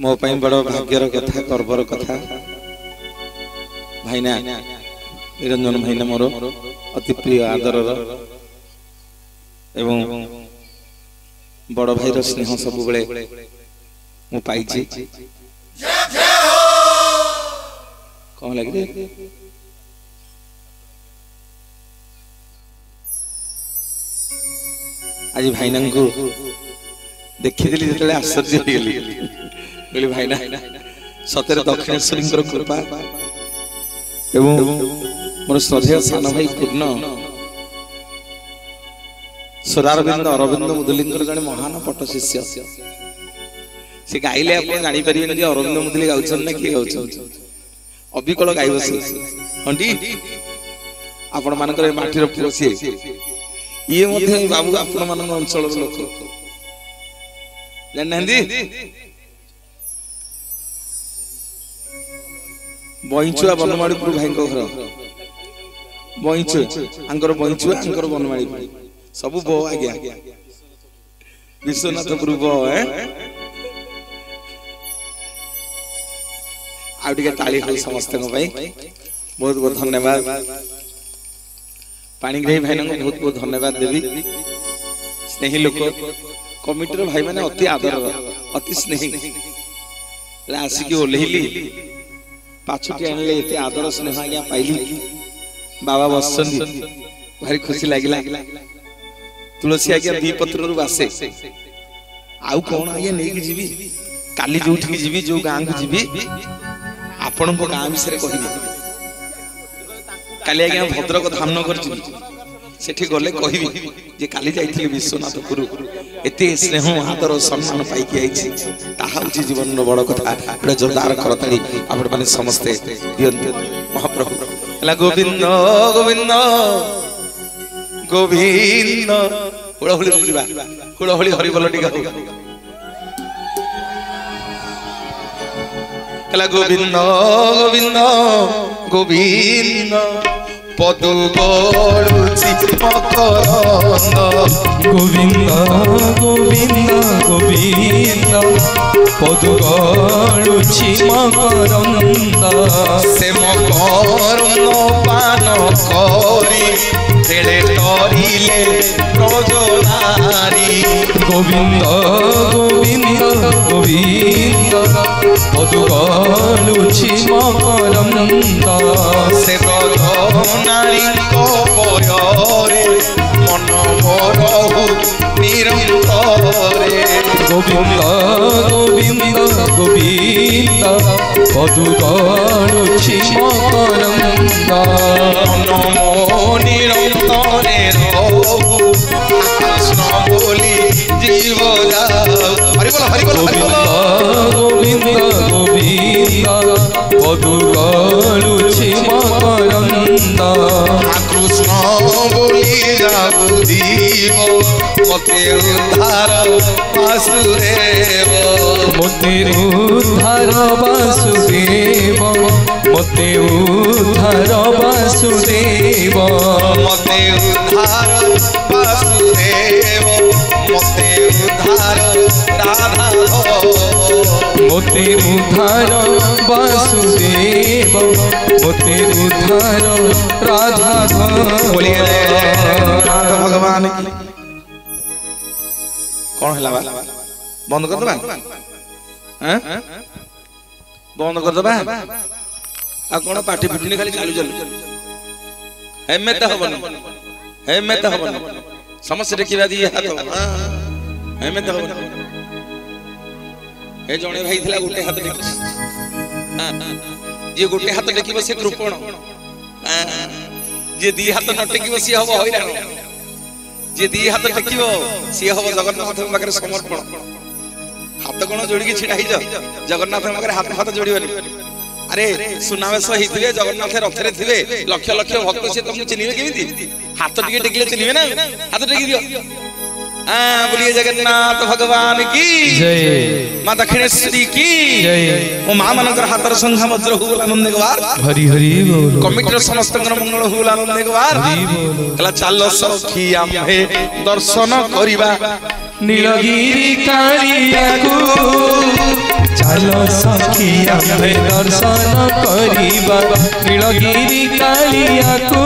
मो पाई बड़ भाग्यर कथा गर्वर कथा भाईना निरंजन भाईना मोर अति प्रिय आदर एवं बड़ भाईर स्नेह सब बेले मु पाई कौन लगे आज भाईना को देखीदेली जो आश्चर्य बोली भाईना सतरे दक्षिणेश्वरी कृपा एवं मोर श्रद्धेय सान भाई पूर्ण स्वरारविंद अरविंद मुदुली जड़े महान पट शिष्य से गाइले आप जापर अरविंद मुदुली गाँव ना किए गाँव अबिकल गाय बस हाँ आपण मान माटीर पुओ सी ये बाबू आपण मान अंचल लोक जानना बईचुआ बनमाड़ीपुर भाई घर बईचुआ बईचुआ बनमाड़ी सब बो आज्ञा विश्वनाथपुर बो आगे ताली हो समस्त बहुत बहुत धन्यवाद पाणिग्राही भाई बहुत बहुत धन्यवाद देवी स्नेही लोक कमिटर भाई मैंने अति आदर अति स्नेही आसिक ओल्लैली पाछुटी आनले एते आदर स्नेह आज्ञा पाइली बाबा बसचंदी भारी खुशी लागिला तुलसी आज्ञा दी पत्र बासे आउ कौन आज्ञा नहीं जीवी काली जोठी जीवी जो गाँ को जीवी आपण को गाँ विषय कहबी काली आज्ञा भद्रक धामनगर सेठी गले कहबी जे काली जाइथिले विश्वनाथपुर एते स्नेह आदर सम्मान पाइकी आइछि ताहा होछि जीवन रो बड़ कथा एटा जोरदार करताली आपण माने समस्ते दियंत महाप्रभु हला गोविंद गोविंद गोविंद हुळहुळी बोलिबा हुळहुळी हरि बोल टिका हला गोविंद गोविंद गोविंद पदु बड़ुची मकरंद गोविंद गोविंद गोविंद पदु बड़ुची मकरंद से मकरंद पान करी खेले तरिले ब्रजनारी गोविंद गोविंद गोविंद पदु बड़ुची मकरंद से ब्रजनारी को पयरे मन मोरहु निरंतरे गोविंद गोविंद गोविंद पदु बड़ुची मकरंद नमो निरंतरे रहु कृष्ण बोली जीव हरि बोल गोविंद गोविंद पदु बड़ुची मकरंद कृष्ण बोली जाबु जीव मते उद्धार वासुदेव मते उद्धार वासुदेव मते उद्धार वासुदेव मते उद्धार वासुदेव मते उद्धार राधा मते उद्धार वासुदेव मते उद्धार राधा बोलिए नाथ भगवान की कौन है बंद कर दबा बंद कर दबा आ कौन पार्टी फिटनी खाली चालू चालू हेमेता हबन हेमेता हबन समस्या देखिबा दी हाथ हेमेता हबन हे जणे भाई थिला गोटे हाथ देखि जे गोटे हाथ देखिबो से कृपण जे दी हाथ न टेकिबो सी हबो हैरान जे दी हाथ टेकिबो सी हबो जगन्नाथ पाखरे समर्पण हाथ कोन जोड़ी के छिड़ा हिज जगन्नाथ पाखरे हाथ हाथ जोड़ीबनी अरे सुनावेश होइथिबे जगन्नाथ रथरे थिबे लक्ष लक्ष भक्त से तुम चिनिबे केमिति हाथ टिके टेकिले चिनिबे ना हाथ टेकी दियो बोलिए जगन्नाथ भगवान की जय मां दक्षिणेश्वरी की जय ओ मां मनकर हाथर संघा वज्र हुल आनंद गवार हरि हरि बोल कमिटर समस्त मंगल हुल आनंद गवार कला चालो सखी आम्हे दर्शन करिबा नीलगिरी कालिया को चलो सखी आमे दर्शन करिबा नीलगिरी कालिया को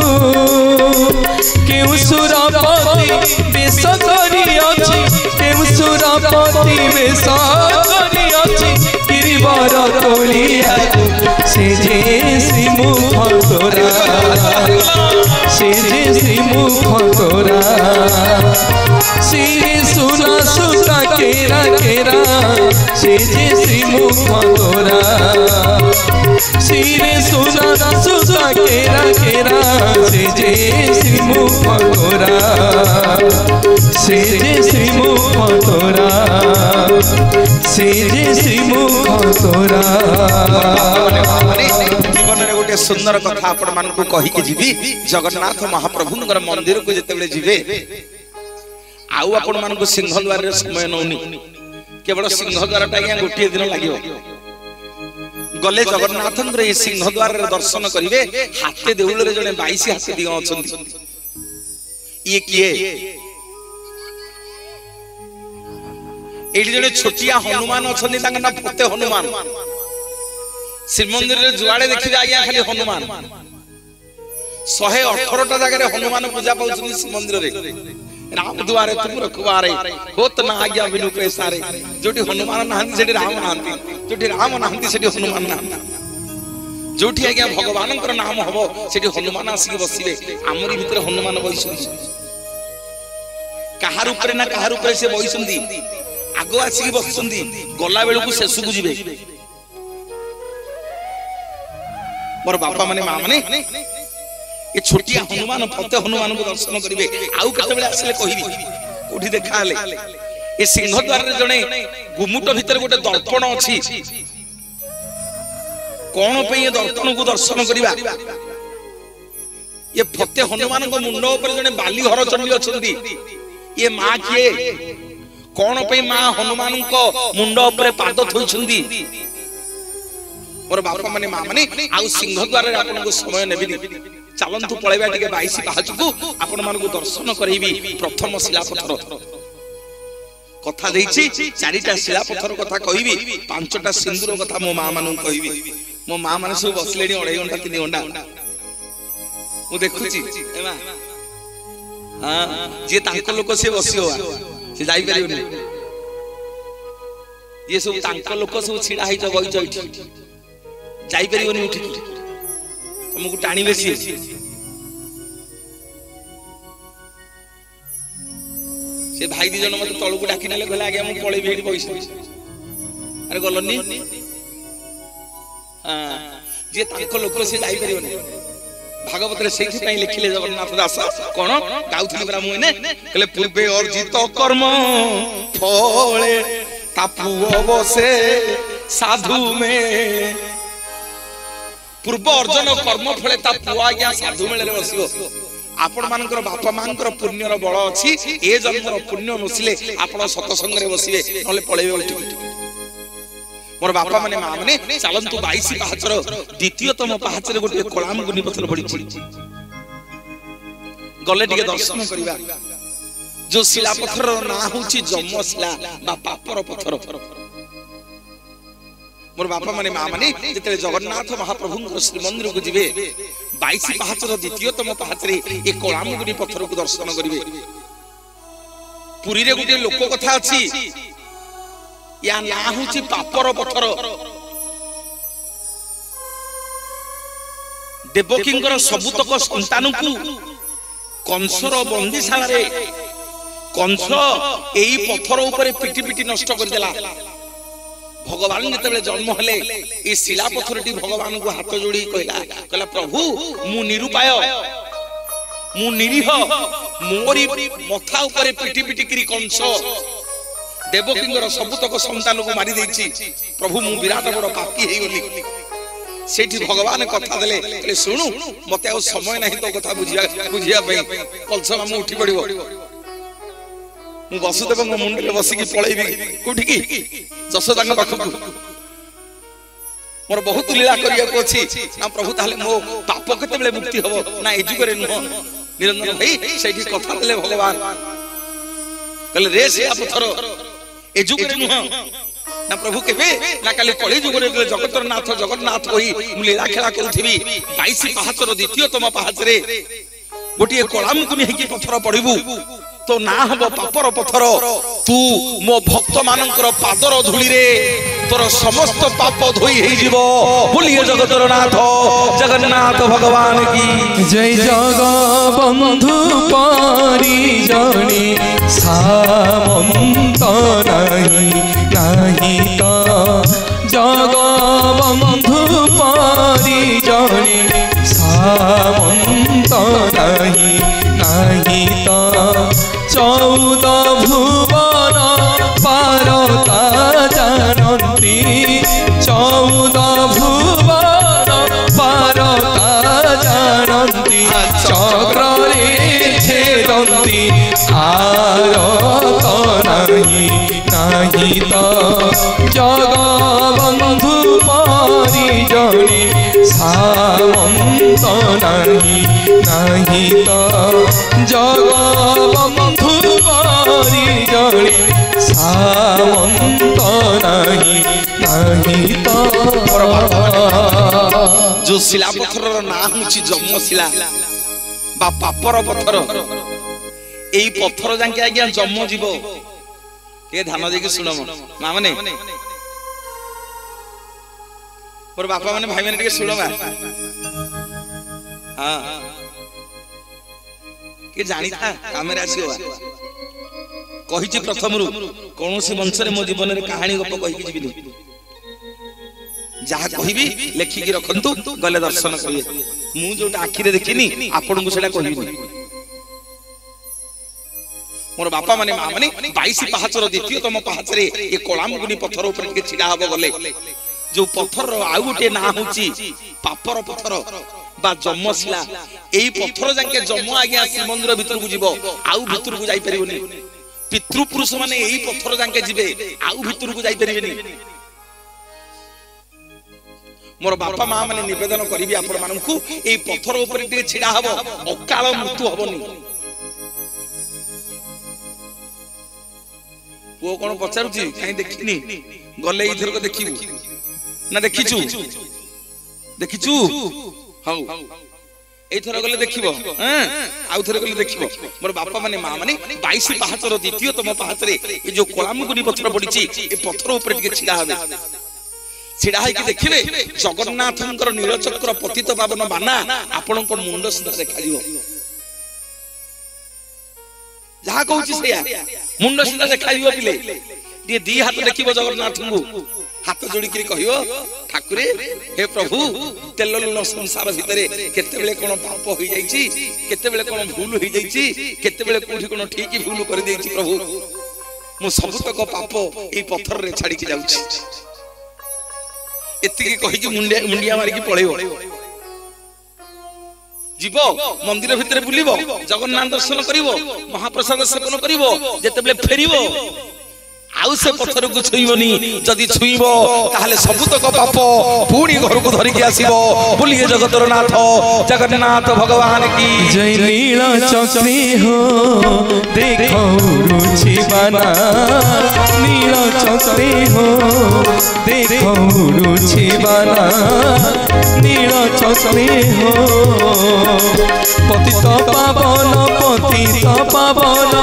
केउ सुरपति बेश करी अछि केउ सुरपति बेश करी अछि गिरिवर तोलिया से जे श्री मुख तोरा से जे श्री मुख तोरा श्री सुना सुता केरा केरा से जे श्री मुख तोरा श्री सुना सुता केरा केरा से जे श्री मुख तोरा से जे श्री मुख तोरा से जे श्री मुख तोरा। जीवन रे गोटे सुंदर कथा आपण मान को कहि के जीवी जगन्नाथ महाप्रभुनगर मंदिर को जेतेबेले जीवे आउ आपण मान को सिंह द्वार रे समय नौनी केवल सिंह द्वार टा या गोटे दिन लागियो गले जगन्नाथंद्र ए सिंह द्वार रे दर्शन करिवे हाथे देउल रे जने 22 हाथे दियो अछंती ये किए एडी जने छोटिया हनुमान अछंती तांग ना फते हनुमान श्रीमंदिर रे जुआड़े देखि आज्ञा खाली हनुमान 118 टा जगह रे हनुमान पूजा पाउछन श्रीमंदिर रे राम द्वारे तुम रखवारे होत ना आज्ञा बिनु पैसारे जोटी हनुमान नाहंती सेठी राम नाहंती जोटी राम नाहंती सेठी हनुमान नाहंती जोटी आज्ञा भगवानकर नाम हबो सेठी हनुमान आसी बसिबे आमरी भितर हनुमान बइसुंदी कहार ऊपर ना कहार ऊपर से बइसुंदी आगो आसी बसुंदी गला बेलु को शेषु को जिवे मोर बापा माने मां माने ये छोटिया हनुमान फते हनुमान को दर्शन करिवे आउ केते बेले आसले कहिबी कोठी देखा हले ए सिंह द्वार रे जणे गुमुट भीतर गोटे दर्पण अछि कोन पे ये दर्पण को दर्शन करिवा ये फते हनुमान को मुंड ऊपर जणे बाली हर चंडी अछंती ये मां किए कोन पे मां हनुमान को मुंड ऊपर पाद थोइछंती मोर बापा माने मां माने आउ सिंह द्वार रे आपन को समय नेबिनी चलंतु पळेबा टिके 22 पाहच को आपण मान को दर्शन करैबी प्रथम शिलापत्थर कथा देछि चारिटा शिलापत्थर कथा कहिबी पांचटा सिंदूर कथा मो मां मानु कहिबी मो मां माने सब बसलेनी 2.5 घंटा 3 घंटा मु देखुची एमा हां जे तांको लोक से बसियो से जाई परियोनी ये सब तांको लोक सब छिडा हिच बई जइठी जाई परियोनी उठी तुमको टाणी बेसी से भाई दी जन मते तळु को डाकी नेले कहले आगे हम पळै भेडी पैसा अरे गलनी हां जे ताको लोक से जाई परियोनी भागवत रे सेठी पई लिखिले जगन्नाथ दास कोन गाउथली बरा मुने कहले पूर्वे अर्जित कर्म फळे तापुओ बसे साधु में पूर्व अर्जन कर्म फले ता पुआ आज्ञा साधु मेले बसियो आपण मानकर बापा मानकर पुण्यर बळ अछि ए जन्मर पुण्य नसिले आपण सतसंग रे बसिबे नले पळेबे उठी मोर बापा माने मां माने चलंतु 22 पाहचर द्वितीयतम पाहचर गोटे कोलाम गुनी पत्थर पड़ी गले टिके दर्शन करिबा जो शिला पत्थर ना होची जम्म शिला बा पापर पत्थर मोर बापा माने मां माने जेते जगन्नाथ महाप्रभु श्रीमंदिर को जिवे 22 पाहचर द्वितीयतम पाहचरे ए कोलामगुनी पत्थर को दर्शन करिवे पुरी रे गुटे लोक कथा अछि या ना होची पापर पत्थर देवकींकर सबुतक संतान को कंसर बंदीशाला रे कंस एई पत्थर ऊपर पिटी पिटी नष्ट कर देला भगवान जेते जन्म हेले ए शिला पत्थरटी भगवान को हाथ जोड़ी कहला प्रभु मु निरुपाय मु निरीह मोरी मथा ऊपर पिटी पिटी करी कंस देवकींगर सबुतक संतान को मारी देछि प्रभु मु विराट बड़ पापी हे गली सेठी भगवान कथा देले कहले सुनु मते आ समय नाही तो कथा बुझिया पई कलसमा मु उठी पड़िबो मु वसुदेव मुंडे बसिकी पळैबी कोठी की जसोदा पाखु मोर बहुत लीला करिया को अछि ना प्रभु ताले मो पाप केते बेले मुक्ति हबो ना एजु करे न निरंजन भाई सेठी कथा देले भगवान कहले रे से पत्थर एजु करे न ना प्रभु केबे ना काली कली जुगरे जगतर नाथ जगन्नाथ होई मु लीला खेला करूथिबी 22 पाहाचर द्वितीयतम पाहाचरे गोटे कलाम को नहीं पत्थर पड़ू तो ना हम पापर पत्थर तू मो भक्त मानकर पादर धूली रे तोर समस्त पाप धोई हो जीवो बोलिए जगतर नाथ जगन्नाथ भगवान की जय जगबंधु परिजनी सामंत नहीं तो जगबंधु परिजनी सामंत नहीं तो 14 भुवन पारता जानती 14 भुवन पारता जानती चक्रे छेदंती आरत नहीं तो जगबंधु परिजनी सामंत नहीं तो जगबंधु परिजनी सामंत नहीं तो जो शिला पत्थर ना होची जम्म शिला बा पापर पत्थर एई पत्थर जाके आज्ञा जम्म जीव के ध्यान देके सुनो मां माने पर बापा माने भाई माने के सुनो बा हां के जानी था कामेरा आसीबा कहिछि प्रथमरु कोनोसी मंचरे मो जीवन रे कहानी गप कहि कि जीविनी जहा कहिबी लेखि कि रखंतु गले दर्शन करिए मु जोटा आखि रे देखिनी आपन को सेटा कहिबी मोर बापा माने मां माने 22 पाहाचर द्वितीयतम पाहाचरे ए कलाम गुनी पत्थर ऊपर के छिडा हबो गले जो पत्थर आउ गोटे ना होची पापर पत्थर बा जम्मशिला एई पत्थर जाके जम्म आज्ञा श्रीमंदिर भीतर को जीवो आउ भीतर को जाई परिबोनी पितृपुरुष माने एई पत्थर जाके जीवे आउ भीतर को जाई परिबेनी मोर बापा मां माने निवेदन करिबी आपण माननकु एई पत्थर ऊपर के छिडा हबो अकाल मृत्यु हबोनी वो कोन पचारुची काई देखिनी गले इधर को देखिबू ना देखिचू देखिचू हाउ एथर गले देखिबो हैं आउ थरे गले देखिबो मोर बापा माने मां माने 22 पाहाचर द्वितीयतम पाहाचरे ए जो कलाम गुनी पत्थर पडिची ए पत्थर ऊपर के छिडा हबे छिडा है कि देखिबे जगन्नाथंकर नीलचक्र पतित पावन बाना आपन को मुंड सुधा देखा दियो जहा कहूची सेया मुंड सुधा देखा दियो पिले ये दी हाथ देखिबो जगन्नाथ को हाथ जोड़ी करी कहियो ठाकुरे हे प्रभु तेल लुण संसार भितरे केते बेले कोन पाप होई जाईची केते बेले कोन भूल होई जाईची केते बेले कोठी कोन ठीक भूल कर देईची प्रभु मु सब तक पाप ए पत्थर रे छाडी के जाउची एतिकी कहि कि मुंडिया मारी की पळेबो जीवो मंदिर भितरे बुलिबो जगन्नाथ दर्शन करिवो महाप्रसाद सेवन करिवो जेते बेले फेरिवो आउ से पत्थर को छुईबनी जदी छुईबो ताहले सबुतक पाप पूरी घर को धरि के आसीबो बोलिए जगतर नाथ जगन्नाथ भगवान की जय नीला चक्री हो देखो रुचि बना नीला चक्री हो देखो रुचि बना नीला चक्री हो पतित पावन पतित पावन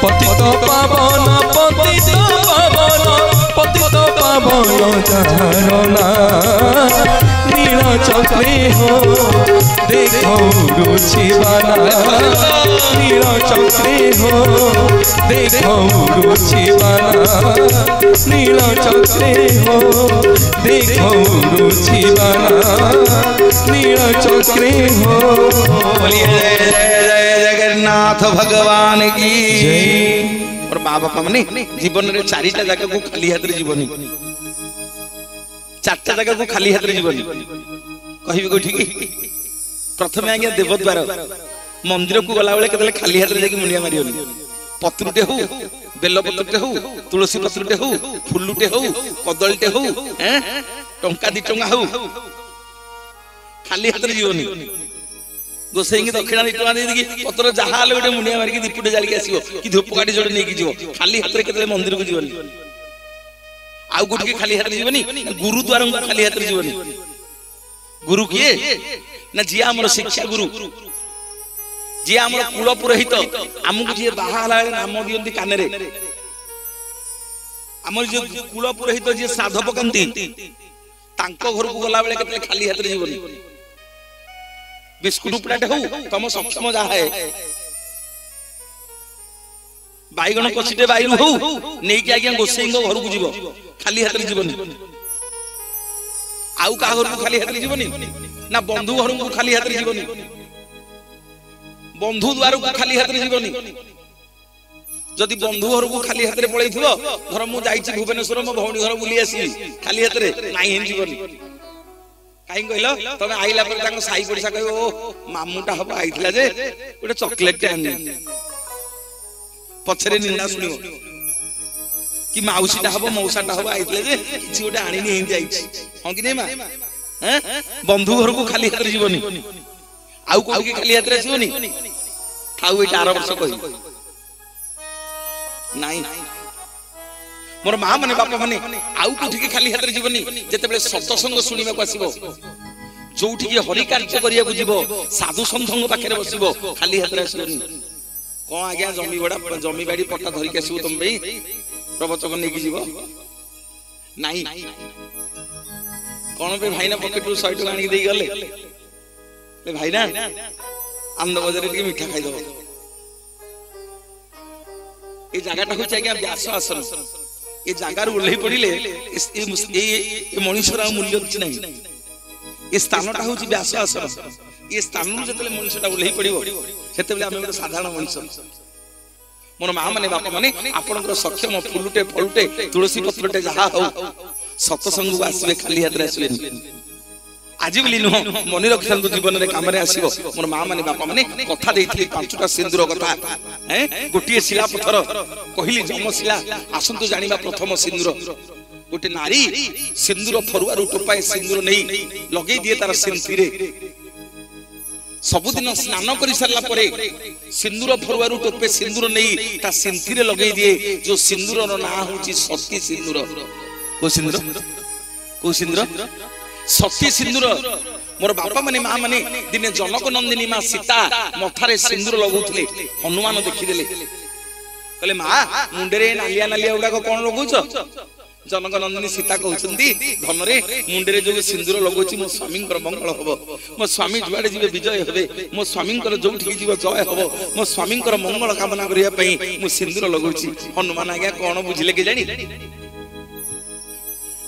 पतित पावन पतित पावन पतित पावन झरना नीला चक्रे हो देखो रुचि बना नीला चक्रे हो देखो रुचि बना नीला चक्रे हो देखो रुचि बना नीला चक्रे हो जगन्नाथ भगवान की जय और माँ बापा माने जीवन रे चारिटा जगह को खाली हाथ रे जीवनी चारटा जगह को खाली हाथ रे जीवनी कहिबे को ठीक प्रथम आज्ञा देवद्वार मंदिर को गला बेले केतले खाली हाथ रे जाके मुंडिया मारियोनी पत्रुटे हो बेल पत्रुटे हो तुलसी पत्रुटे हो फुलुटे हो कदलटे हो हैं टंका 2 टंका हो खाली हाथ रे जीवनी गोसाई की दक्षिणा 2 टंका दे कि पत्र जहा हाले गोटे मुंडिया मारी कि दीपुटे जाली के आसीबो कि धूप काटी जोड़े नै कि जीवो खाली हाथ रे केतले मंदिर को जीवनी आउ गोटे खाली हाथ जीवनी गुरुद्वार को खाली हाथ जीवनी गुरु किए ना जी आम शिक्षा गुरु जी आम कुल पुरोहित आमको जी बाहा नाम दियंती कान आम जो कुल पुरोहित जी श्राद्ध पकाती घर को गला बेले केते खाली हाथ जीवनी बिस्कुट उपड़ाटे हो तुम सक्षम जहा है बैगण कछिटे बैरू हो नहीं कि आज्ञा गोसाई घर को जीव खाली हाथ जीवनी आउ का घर को खाली हाथ जीवनी ना बंधु घर को खाली हाथ जीवनी बंधु द्वार को खाली हाथ जीवनी जदि बंधु घर को खाली हाथ पड़े धर मु जाइछि भुवनेश्वर मो भौणी घर बुली आसी खाली हाथ नाई हिन जीवनी कहीं कहल तुम आइला पर साई पड़िसा कह मामुटा हम आईला जे गोटे चॉकलेट आनी पछरे निंदा सुनियो कि माउसीटा हम मौसाटा हम आईला जे किछि गोटे आनी नि जाइछि हां कि नै मा हैं बंधु घर को खाली हाथ जीवनी आउ कोइ के खाली हाथ रे जीवनी थाउ एटा 8 वर्ष कहि नाही मोर मां माने बापा माने आउ कोठी के खाली हाथ रे जीवनी जते बेले सत्संग सुनिबा को आसीबो जोठी के हरि कार्य करिया को जीवो साधु संतंग पाखरे बसिबो खाली हाथ रे आसीबो कोन आज्ञा जमी बाड़ी पट्टा धरि के आसीबो तुम भाई प्रवचन नै कि जीवो नाही कोन पे भाई ना पॉकेट रु 100 टका आनी देई गले ले भाई ना आनंद बजार के मिठा खाई दो ए जगहटा हो आज्ञा व्यास आसन ये जगार ओल्लै पड़े मनुष्यर मूल्य किसी ना ये स्थानटा हूँ व्यास आसन ये स्थान जो मनुष्यटा ओल्लै पड़ो से गोटे साधारण मनुष्य मोर माँ मैंने बापा मैंने आपंकर सक्षम फुलुटे फलुटे तुलसी पत्रटे जहाँ हो सत्संग को आसवे खाली हाथ आसवे आज बोली नुह मन रखी जीवन में कम आसो मोर माँ मैंने बापा मैंने कथा देती 5टा सिंदूर कथा गोटे शिला पथर कहली जमशिला आसतु जानिबा प्रथम सिंदूर गोटे नारी सिंदूर फरुआ टोपाए सिंदूर नहीं लगे दिए तार सिंथी रे सबुदिन स्नान कर सारा परे सिंदूर फरुआ टोपे सिंदूर नहीं ता सिंथी रे लगे दिए जो सिंदूर ना होची सती सिंदूर को सिंदूर सती सिंदूर मोर बापा माने माँ माने दिने जनक नंदिनी माँ सीता मथारे सिंदूर लगौथिले हनुमान देखिदेले कहले माँ मुंडे नालिया नालिया गुड़ाक कौन लगौछ जनक नंदिनी सीता कहउछंती धनरे मुंडे जो सिंदूर लगौछि मो स्वामी मंगल हबो मो स्वामी जुआडे जीवे विजय हेबे मो स्वामी जोठी जीव जय हबो मो स्वामी मंगल कामना करिया पई मो सिंदूर लगौछि हनुमान आज्ञा कौन बुझिले के जानी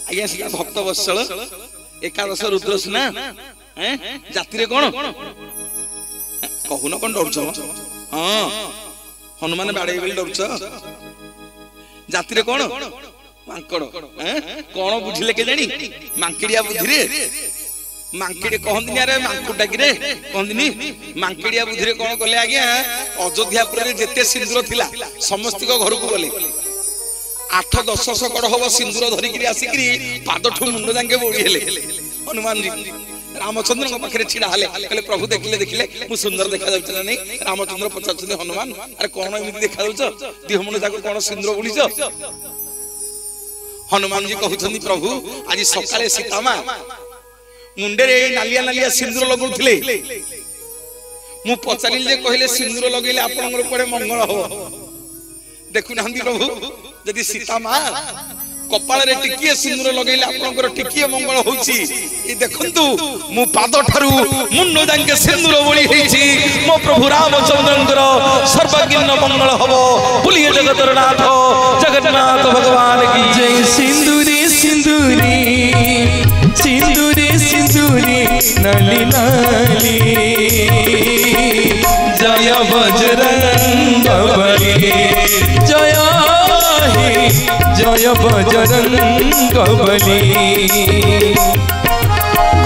आज्ञा सीता भक्त वत्सल एकादश रुद्र सुना जाति रे कौन कहून कौन डरछ हाँ हनुमान बाड़े बेले डरछ जाति रे कौन मांकड़ कौन बुझिले के जानी मांकड़िया बुद्धि रे मांकड़े कहंदिनी अरे मांकुटा कि रे कहंदिनी मांकड़िया बुद्धि रे कौन कले आज्ञा अयोध्यापुर रे जेते सिंदूर थिला समस्त को घर को गले 8-10 सकड़ हम सिंदूर धरिक आसिकी पादठू मुंड जाके बोड़ी हेले हनुमान जी रामचंद्र पाखे छिड़ा हेले कहले प्रभु देखिले देखिले मु सुंदर देखा जाउछ नहीं रामचंद्र पचारछन हनुमान अरे कौन एमती देखा जाउछ देह मन जाको कौन सिंदूर बोलिछ हनुमान जी कहउछन प्रभु आज सकाळे सीता मां मुंडे रे नालिया नालिया सिंदूर लगौथिले मु पचारिल जे कहले सिंदूर लगेले आपनकर कोडे मंगल हो देखु नांदी प्रभु यदि सीता मां कपाल रे टिकिए सिंदूर लगेले आपनकर टिकिए मंगल होउची ए देखंतु मु पाद ठारू मुंड जांके सिंदूर बोली हेची मो प्रभु रामचंद्रंकर सर्वज्ञ मंगल हबो बोलिए जगतर नाथ जगन्नाथ भगवान की जय सिंदूरी सिंदूरी सिंदूरी सिंदूरी नाली नाली जय बजरंग बली जय जय बजरंग बली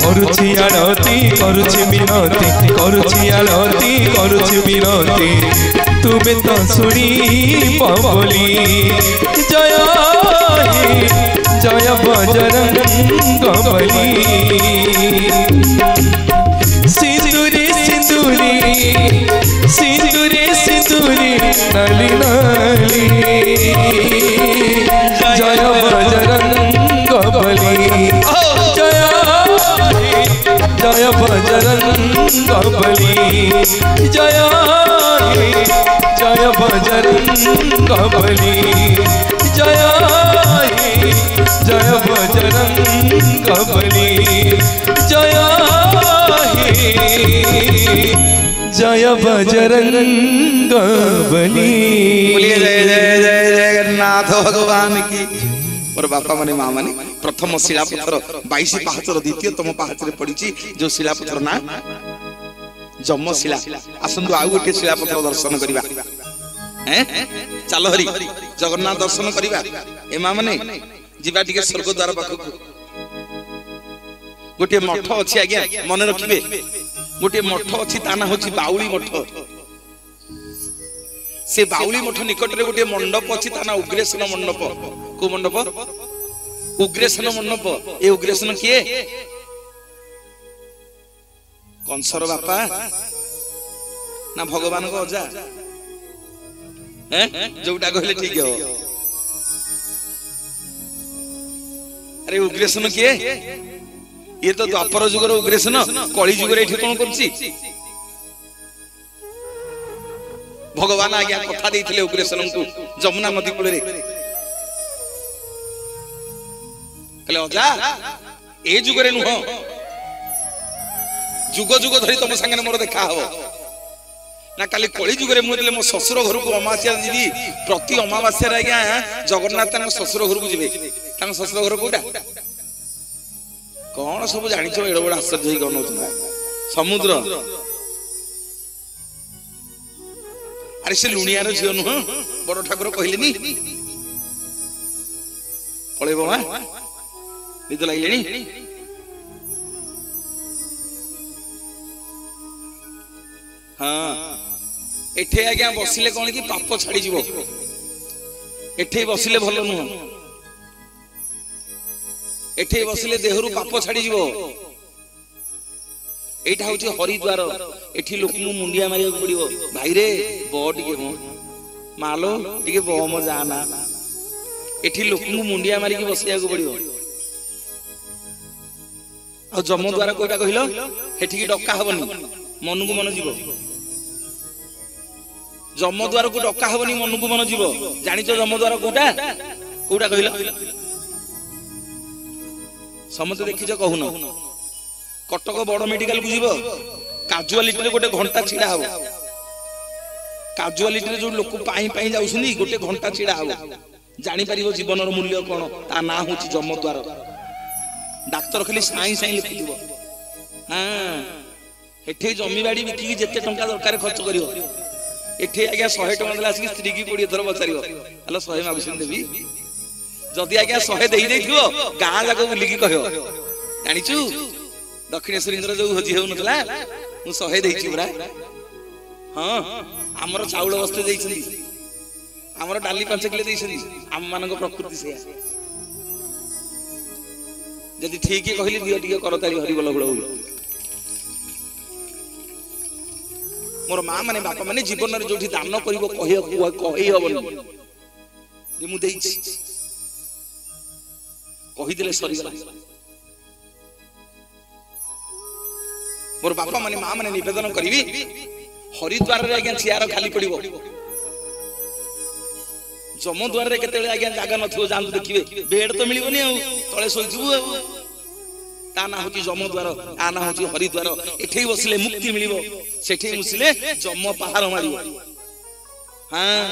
करुछि आरती करुछि मिनती करुछि आरती करुछि मिनती तुमे तो सुनी बोली जय जय बजरंग बली सिंदूरी सिंदूरी सिंदूरी सिंदूरी नाली नाली जय बजरंग बजरंग बली, जय हे जय बजरंग बली, जय हे जय बजरंग बली, जय हे जय बजरंग बली। बोलिए जय जय जय जगन्नाथ भगवान की। और बापा माने माँ माने प्रथम शिलापथर 22 पाहाचर द्वितीयतम पाहाचर पड़ी जो शिलापथर ना जमशिला। आसंतु आउ गोटे शिलापथर दर्शन करवा हैं, चल हरि जगन्नाथ दर्शन करवा। ए माँ माने जीवा टिके स्वर्ग द्वार पाखक। गोटे मठ अच्छी आज्ञा मन रखिबे, गोटे मठ अच्छी ता ना होची बाउली मठ। से बाउली मठ निकट रे गोटे मंडप अच्छी ता ना उग्रेसन मंडप। को मंडप? उग्रेसन मंडप। ए उग्रेसन किए? कंसर बापा ना भगवान को अजा? हैं जोटा कहले ठीक हो। अरे उग्रेसन किए? ये तो द्वापर जुगर उग्रेसन, कली जुगर एठी कोन करछि? भगवान आज्ञा कथा देइथिले उग्रेसन को जमुना नदी कूल रे। कहले अजा ए जुगरे नुह, जुग जुग धरी तुम संगे मोर देखा हो ना। काली कली जुगरे मुझे मो ससुर घर को अमावास्या जीवी। प्रति अमावास्या आज्ञा जगन्नाथ ससुर घर को जीवे। ससुर घर कोटा कौन सब जानी एड बड़ आश्चर्य कौन समुद्र। अरे से लुणियार झील नुह, बड़ ठाकुर कहले पलैब माँ निद लगे। हाँ एठे आज्ञा बसिले कौन कि पाप छाड़ी जीवो। एठे बसिले भल नुह, एठे बसिले देहरु पाप छाड़ी जीवो। एठा होची हरिद्वार। एठी लोक मुंडिया मारिया पड़िबो। भाई रे बो टिके मो मालो टिके बो मो जाना। एठी लोक मुंडिया मारी की बसिया को पड़िबो। आ जमद्वार कोइटा कहिलो? हेठी की डक्का हबनी, मन को मन जीवो। जमद्वार को डक्का हबनी, मन को मन जीवो। जानिचो जमद्वार कोटा कोटा कहिलो? समते देखिछ कहून? कटक बड़ मेडिकल को जीव, काजुआलिटी रे गोटे घंटा छिड़ा हबो। काजुआलिटी रे जो लोक पाई पाई जाउछनी गोटे घंटा छिड़ा हबो। जानि परिबो जीवनर मूल्य कोन। ता ना होची जमद्वार। डाक्टर खाली साई साई लिखिबो। हां एठे जमी बाड़ी बिकी जेते टंका दरकार खर्च करियो। एठे आज्ञा 100 टंका देला आसी स्त्री की 20 थर बचारियो। हलो 100 मागुछन देबी। जदि आज्ञा 100 देई देथिबो गां जाको बुली की कहियो जानिचू दक्षिणेश्वरींद्र जो होजी हेउ नतला मु 100 देइची बरा। हां हमर चाउल बस्ते देइछनी, हमर डाली 5 किलो देइछनी। हम मानको प्रकृति से जदि ठीक कहली दियो टिके करताली हरि बोल बोल। मोर मां माने बापा माने जीवन रे जोठी दान करिवो कहि हबनी जे मु देइछि कहि देले सरी गला। मोर बापा माने मां माने निवेदन करिवि हरिद्वार रे आज्ञा चियार खाली पड़िबो। जमद्वार रे केतेले आज्ञा जागा नथिबो जानतु देखिबे बेड तो मिलिबोनी आ तळे सोइथिबु आ। ता ना होची जमद्वार, आ ना होची हरिद्वार। एठै बसिले मुक्ति मिलिबो, सेठै बसिले जम पहाड़ मारिबो। हां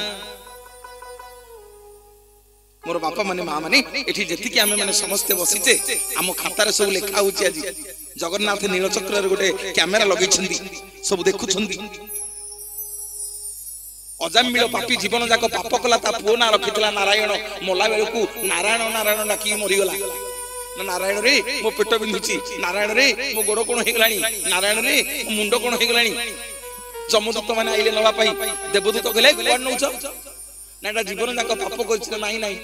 मोर बापा माने मां माने एठी जेति कि आमे माने समस्त बसिते आम खातार सब लेखा होची। आज जगन्नाथ नीलचक्र रे गोटे कैमेरा लगै छंदी, सब देखु छंदी। अजामिल पापी जीवन जाक पाप कला ता पुओ ना रखितला नारायण। मोला बेल को नारायण नारायण डाकी मरि गला। नारायण रे मो पेट बिंधुची, नारायण रे मो गोड़ कोन हे गलानी, नारायण रे मो मुंड कोन हे गलानी। जमदूत माने आइले नवा पाई। देवदूत कहले कोन नउछ ना जीवन जाक पाप करछ नाही नाही।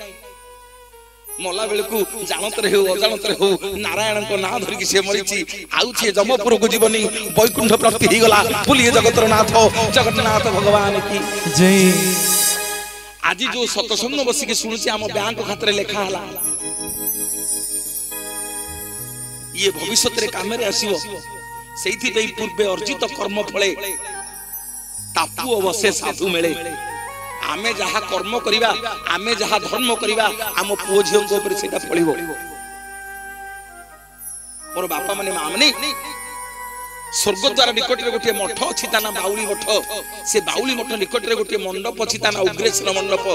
मला बेल को जानत रे हो अजानत रे हो नारायण को ना धरि कि से मरिची। आउ छे जमपुर को जीवनी बैकुंठ प्राप्ति ही गला। बोलिए जगतर नाथ जगन्नाथ भगवान की जय। आज जो सतसंग बसी के सुनछि हम बैंक खाते लेखा हला। ये भविष्य रे काम रे आसीबो। से पूर्वे अर्जित कर्म फले तापु अवश्य साधु मिले आमे जहा कर्म करिबा आमे जहा धर्म करिबा आम पुओ झियो को ऊपर सेटा फलिबो मोर बापा माने मां माने स्वर्गद्वार निकट रे गोटे मठ अछि ताना बाउली मठ से बाउली मठ निकट रे गोटे मंडप अछि ताना उग्रेशन मंडप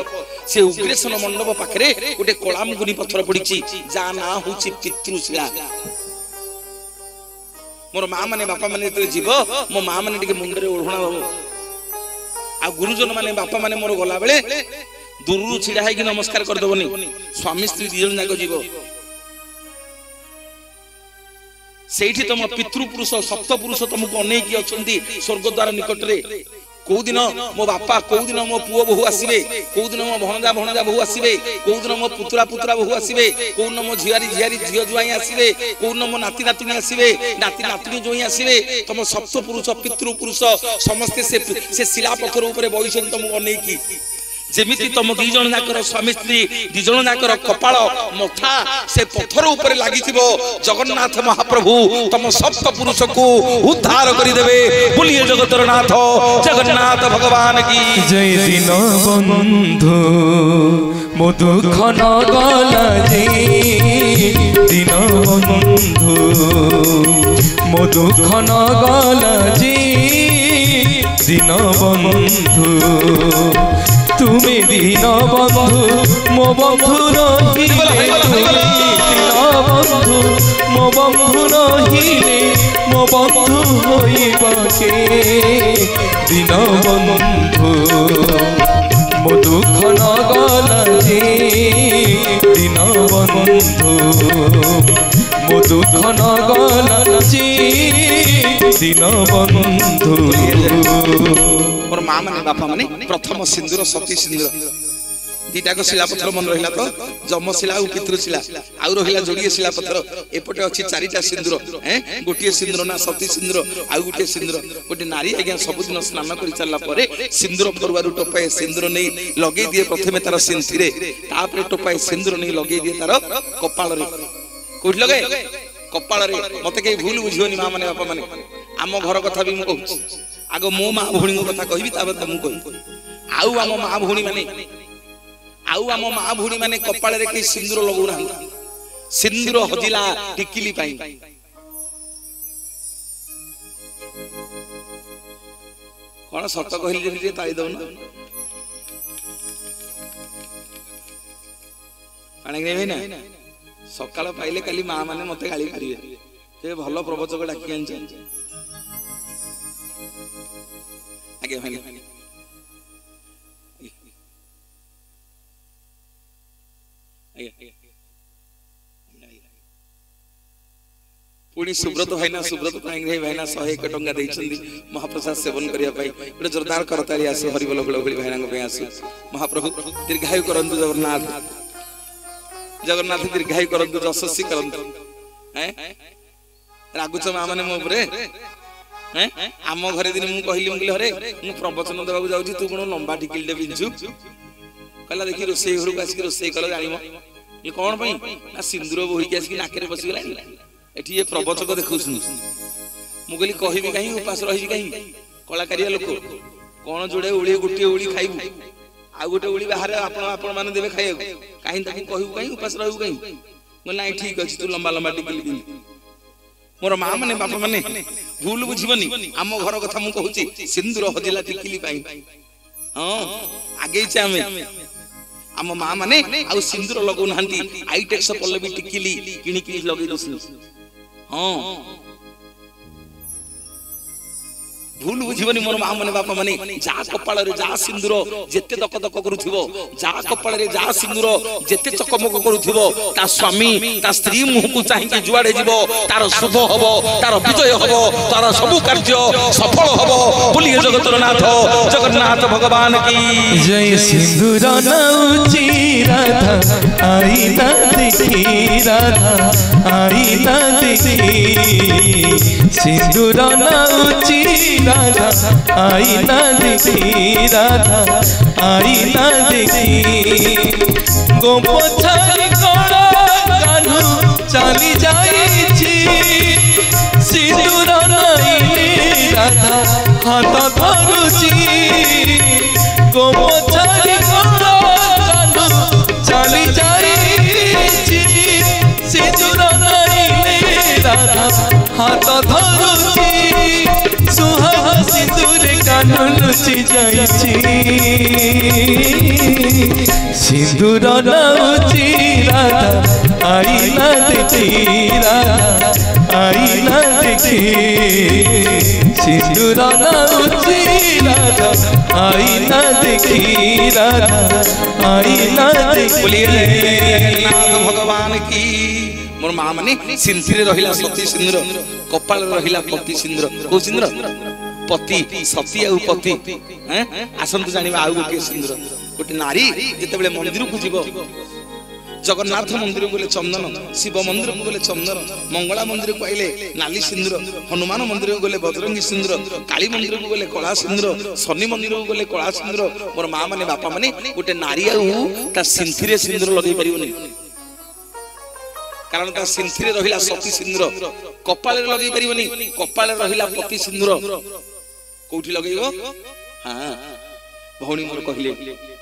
से उग्रेशन मंडप पाखरे गोटे कोलामगुनी पत्थर पड़िछि जा ना होछि पितृशिला मोर मां माने बापा माने तो जीव मो मां माने टिके मुंड रे ओढणा हो आ गुरुजन माने बापा माने मोर गला बेले दूरु छिडा है कि नमस्कार कर दबनी स्वामी स्त्री दिजन जाको जीव सेठी तुम पितृपुरुष सप्तपुरुष तुमको अनेक अछंती स्वर्गद्वार निकट रे को दिन मो बापा को दिन मो पुओ बहु आसीबे को दिन मो भणजा भणजा बहु आसीबे को दिन मो पुत्रा पुत्रा बहु आसीबे को दिन मो झियारी झियारी झियो जुआई आसीबे को दिन मो नाती नातुनी आसीबे नाती नातुनी जोई आसीबे तुम सप्तपुरुष पितृपुरुष समस्त से शिला पत्थर ऊपर बइसन तुमको अनेक जेमिति तुम दी जण जाकर स्वामी स्त्री दी जण जाकर कपाळ मथा से पत्थर ऊपर लागि थिबो जगन्नाथ महाप्रभु तुम सप्त पुरुष को उद्धार करि देबे बोलिए जगतर नाथ जगन्नाथ भगवान की जय दिन बंधु मो दुख न गला जे दिन बंधु मो दुख न गला जे दिन बंधु तुम्हें दिन बंधु मो बंधु रहिले दिन बंधु मो बंधु रहिले मो बंधु होइबाके दिन बंधु मो दुख न गला जे दिन बंधु मो दुख न गला जे दिन बंधु और मां माने बापा माने प्रथम सिंदूर सती सिंदूर दीटा को शिलापत्थर मन रहिला तो जमशिला और पितृशिला आउ रहिला जोड़िए शिलापत्थर एपटे अछि चारिटा सिंदूर हैं गोटिए सिंदूर ना सती सिंदूर आउ गोटे सिंदूर गोटे नारी आज्ञा सब दिन स्नान करि चलला परे सिंदूर फरुआरु टोपाए सिंदूर नै लगे दिए प्रथमे तार सिंथिरे तापरे टोपाए सिंदूर नै लगे दिए तार कपाल रे कोठ लगे कपाल रे मते के भूल बुझियोनी मां माने बापा माने आम घर कथा भी मु कहू आगो मो मां भौणी कथा कहबी ताबे त मु कहि आउ आम मां भौणी माने कपाल रे के सिंदूर लगौ ना सिंदूर हजिला टिकिली पाई कोन सत कहली जे ताई दउ ना पानी रे ना सकाळ पाइले काली मां माने मते गाली करिवे से भलो प्रवचक डाकी आनछे आगे भाई पुणी सुब्रत भाईना सुब्रत भाईना 101 टंका देइछंदी महाप्रसाद सेवन करिया पाई गोटे जोरदार करताली आसु हरिबोल गुळगुळी भाईना पे आसु महाप्रभु दीर्घायु करंतु जगन्नाथ जगन्नाथ दीर्घायु करंतु यशस्वी करंतु हैं रागुच मां माने मो उपरे हैं आम घरे दिन मु कहली मु हरे मु प्रवचन देबाकू जाउची तू कोन लंबा टिकिलटे बिंचु कहला देखि रोसे घर को आसी रोसे कल जानिमो ये कोन पई ना सिंदूर बोही के आसी नाके रे बसी गेला एठी ये प्रवचक देखुछन मु कहली कहिबी काई उपास रहिबी काई कलाकारिया लोक कोन जोडे उळी गुटी उळी खाइबू आ गोटे उळी बाहर आपण माने देबे खाइबू काई ताकू कहिबू काई उपास रहिबू काई म नाही ठीक अछि तू लंबा लंबा टिकिल बिन मोर मां माने बापा माने भूल बुझिबनी आम घर कथा मु कहूची सिंदूर हजिला टिकिली पाई हां आगे चामे आम मां माने आ सिंदूर लगौ नहंती आईटेक्स पल्ले भी टिकिली किणी किणी लगै दसनी हां भूल बुझिबनी मोर मां माने बापा माने जा कपाल रे जा सिंदूर जेते दक दक करूथिबो जा कपाल रे जा सिंदूर जेते चकमक करूथिबो ता स्वामी ता स्त्री मुह को चाहि के जुआडे जीवो तार शुभ हबो तार विजय हबो तार सब कार्य सफल हबो बोलिए जगतर नाथ जगन्नाथ भगवान की जय सिंदूर नउची राधा आई ना देखी राधा आई ना देखी सिंदूर नउची राधा आई ना देखी राधा आई ना देखी गोपछारी कड़ा कान्हू चली जाइछि सिंदूर नाइले राधा हाथ धरुची गोमछारी गोरा कांधु चली जाइछि सिंदूर नाइले राधा हाथ धरुची सुहावा सिंदूर कानु लुचि जाइछि सिंदूर नाउची राधा आईना देखी राधा आईना देखी सिंदूर नाउची राधा आईना देखी राधा आईना देखी। बोलिए नाथ भगवान की। मोर माँ माने सिंथी रहिला सती सिंदूर कपाल रहिला पति सिंदूर को सिंदूर पति सती आ पति हैं आसंतु जानिबा आ गोटे सिंदूर गोटे नारी जेतेबेले मंदिर को जीव जगन्नाथ मंदिर को गले चंदन शिव मंदिर को गले चंदन मंगला मंदिर को आइले नाली सिंदूर हनुमान मंदिर को गले बजरंगी सिंदूर काली मंदिर को गले कला सिंदूर शनि मंदिर को गले कला सिंदूर मोर माँ माने बापा माने गोटे नारी ता सिंथी रे सिंदूर लगे परिबनी कारण ता सिंथी रे रहिला सती सिंदूर कपाल रे लगे परिबनी कपाल रे रहिला पति सिंदूर कोठी लगेइबो हां भौणी मोर कहिले